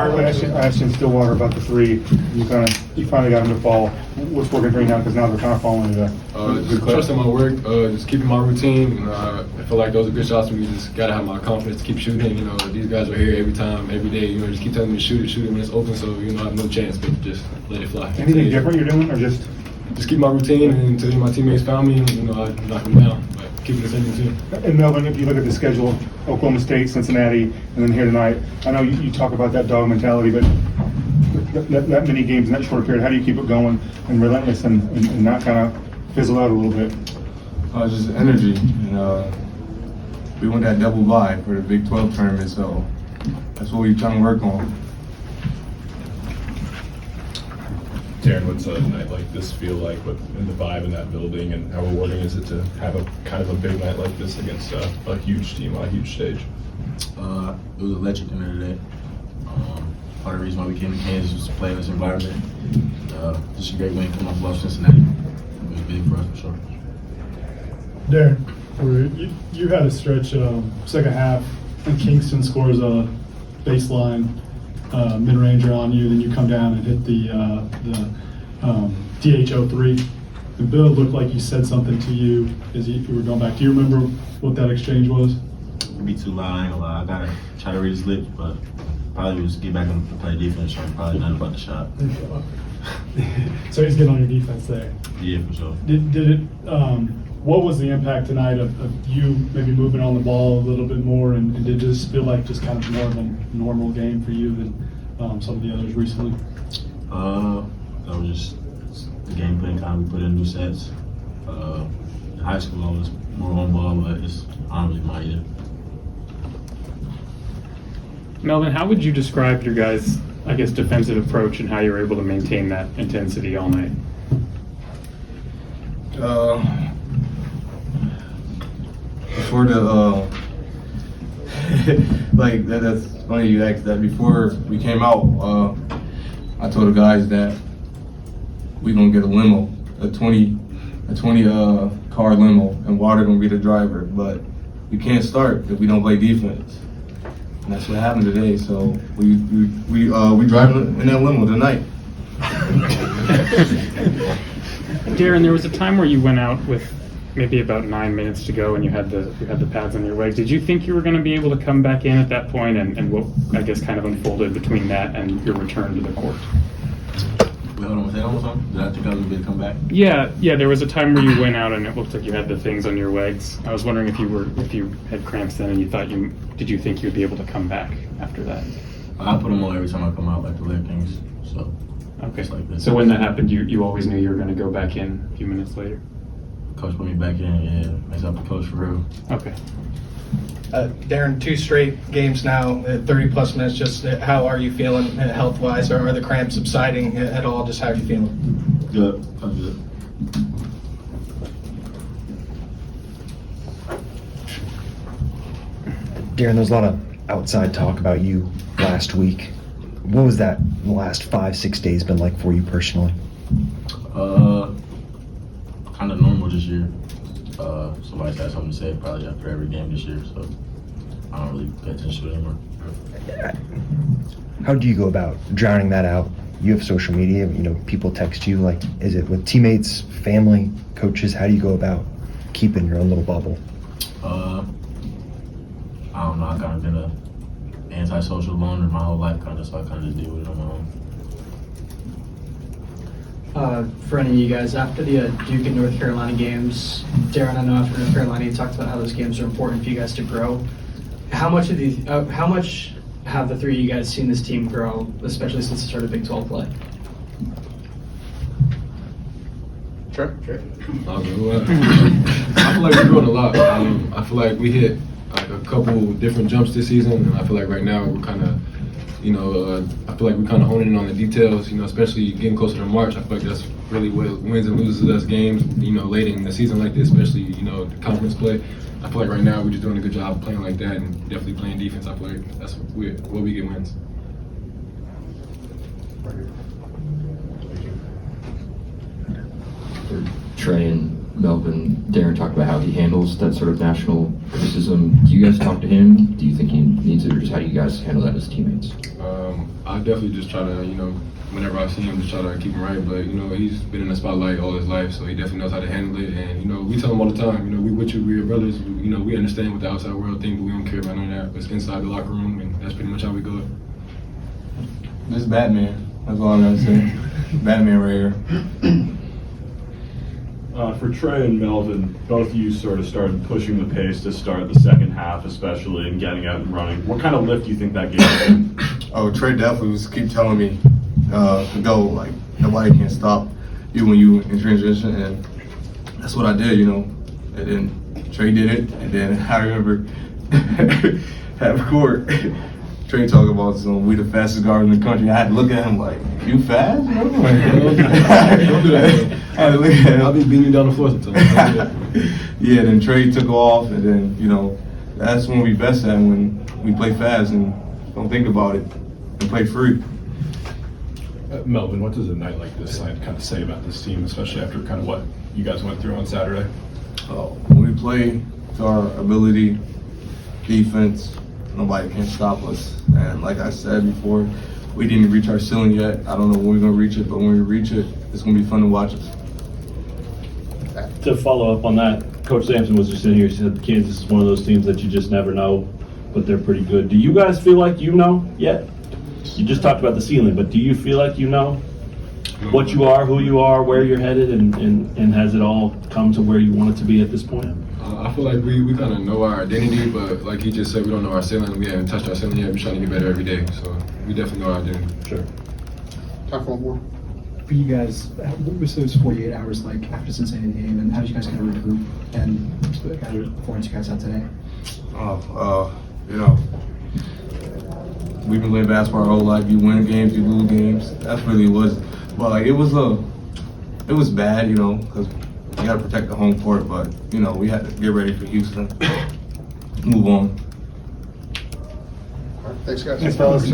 I asked you in Stillwater about the three. You finally got them to fall. What's working for you now? Because now they're kind of falling into just trusting my work, just keeping my routine. I feel like those are good shots for me. Just gotta have my confidence to keep shooting. These guys are here every time, every day. Just keep telling me to shoot it when it's open. So I have no chance, but just let it fly. Anything different you're doing, or just keep my routine until my teammates found me? I knock them down. But keep it the same routine. And Melvin, if you look at the schedule, Oklahoma State, Cincinnati, and then here tonight, I know you talk about that dog mentality, but that many games in that short period, how do you keep it going and relentless and not kind of fizzle out a little bit? Just energy. We went that double bye for the Big 12 tournament, so that's what we're trying to work on. Darryn, what's a night like this feel like in the vibe in that building, and how rewarding is it to have a kind of a big night like this against a huge team on a huge stage? It was electric at the end of the day. Part of the reason why we came to Kansas was to play in this environment. Just a great win coming off of Cincinnati. It was big for us for sure. Darryn, you had a stretch second half, and Kingston scores a baseline mid-ranger on you, then you come down and hit the DH03. And Bill looked like he said something to you as you were going back. Do you remember what that exchange was? It'd be too loud, I ain't gonna lie. I gotta try to read his lips, but probably was get back and play defense, so probably not about the shot. So he's getting on your defense there. Yeah, for sure. Did it? What was the impact tonight of you maybe moving on the ball a little bit more, and did it just feel like just kind of more of a normal game for you than some of the others recently? That was just the game plan. Kind of we put in new sets. In high school, I was more on ball, but I don't really mind either. Melvin, how would you describe your guys' defensive approach and how you were able to maintain that intensity all night? Before the that's funny you asked that. Before we came out, I told the guys that we gonna get a limo, a 20 car limo, and Water gonna be the driver. But we can't start if we don't play defense. And that's what happened today. So we driving in that limo tonight. Darryn, there was a time where you went out with maybe about 9 minutes to go, and you had the pads on your legs. Did you think you were going to be able to come back in at that point, and what kind of unfolded between that and your return to the court? Wait, hold on, was that almost on? Did I think I was gonna be able to come back? Yeah. There was a time where you went out and it looked like you had the things on your legs. I was wondering if you had cramps then, and did you think you'd be able to come back after that? I put them on every time I come out, like the leg things. So. Okay. Like this. So when that happened, you always knew you were going to go back in a few minutes later? Coach put me back in, yeah. Makes up the coach for real. Okay. Darryn, 2 straight games now, 30-plus minutes. Just how are you feeling health-wise? Are the cramps subsiding at all? Just how are you feeling? Good. I'm good. Darryn, there's a lot of outside talk about you last week. What was that the last 5-6 days been like for you personally? Kind of normal this year. Somebody's had something to say probably after every game this year, so I don't really pay attention to it anymore. How do you go about drowning that out? You have social media, people text you. Like, is it with teammates, family, coaches? How do you go about keeping your own little bubble? I don't know. I've kind of been a antisocial loner my whole life, so I kind of just deal with it on my own. For any of you guys, after the Duke and North Carolina games, Darryn, I know after North Carolina you talked about how those games are important for you guys to grow. How much have the three of you guys seen this team grow, especially since it started Big 12 play? Sure. I feel like we're growing a lot. I feel like we hit a couple different jumps this season, and I feel like right now we're kind of, I feel like we're kind of honing in on the details, especially getting closer to March. I feel like that's really what wins and loses us games, late in the season like this, especially, the conference play. I feel like right now we're just doing a good job of playing like that and definitely playing defense. I feel like that's where we get wins. Tre and Melvin, Darryn talked about how he handles that sort of national criticism. Do you guys talk to him? Do you think he needs it, or just how do you guys handle that as teammates? I definitely just try to, whenever I see him, just try to keep him right. But, he's been in the spotlight all his life, so he definitely knows how to handle it. And, we tell him all the time, we with you, we're your brothers. We understand what the outside world thinks, but we don't care about none of that. It's inside the locker room, and that's pretty much how we go. This Batman. That's all I gotta say. Batman right here. For Tre and Melvin, both of you sort of started pushing the pace to start the second half, especially, and getting out and running. What kind of lift do you think that gave you? Oh, Tre definitely was keep telling me to go. Like, nobody can stop you when you in transition, and that's what I did, And then Tre did it, and then I remember half court. Tre talking about we the fastest guard in the country. I had to look at him like, you fast? Bro? Don't do that. I had to look at him. I'll be beating you down the floor sometimes. Yeah, then Tre took off, and then, that's when we best at, when we play fast and don't think about it and play free. Melvin, what does a night like this kind of say about this team, especially after kind of what you guys went through on Saturday? When we play to our ability, defense, nobody can stop us. And like I said before, we didn't reach our ceiling yet. I don't know when we're going to reach it, but when we reach it, it's going to be fun to watch us. To follow up on that, Coach Sampson was just in here. He said Kansas is one of those teams that you just never know, but they're pretty good. Do you guys feel like you know yet? You just talked about the ceiling, but do you feel like you know what you are, who you are, where you're headed, and has it all come to where you want it to be at this point? I feel like we kind of know our identity, but like he just said, we don't know our ceiling. We haven't touched our ceiling yet. We're trying to get better every day, so we definitely know our identity. Sure. Time for one more. For you guys, what was those 48 hours like after Cincinnati game, and how did you guys kind of regroup and the kind of performance you guys had today? We've been playing basketball our whole life. You win games, you lose games. That's really what it was. But like it was bad, because you got to protect the home court. But we had to get ready for Houston. Move on. All right, thanks, guys. Thanks, fellas.